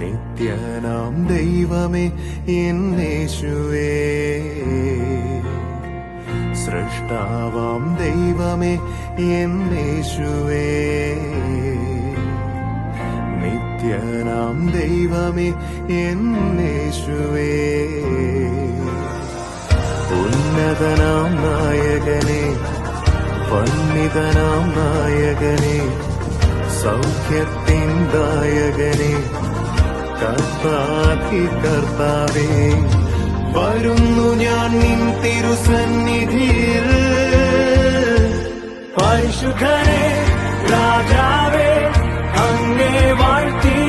നിത്യനാം ദൈവമേ എന്നേശുവേ, സൃഷ്ടാവാം ദൈവമേ എന്നേശുവേ, നിത്യനാം ദൈവമേ എന്നേശുവേ, ഉന്നതനാം നായകനെ, വന്ദിതനാം നായകനെ, സൗഖ്യത്തിൻ ദായകനെ, കർത്താധി കർത്താവേ, വരുന്നു ഞാൻ നിൻ തിരുസന്നിധിയിൽ. പരിശുദ്ധനെ രാജാവേ, അങ്ങേ വാഴ്ത്തി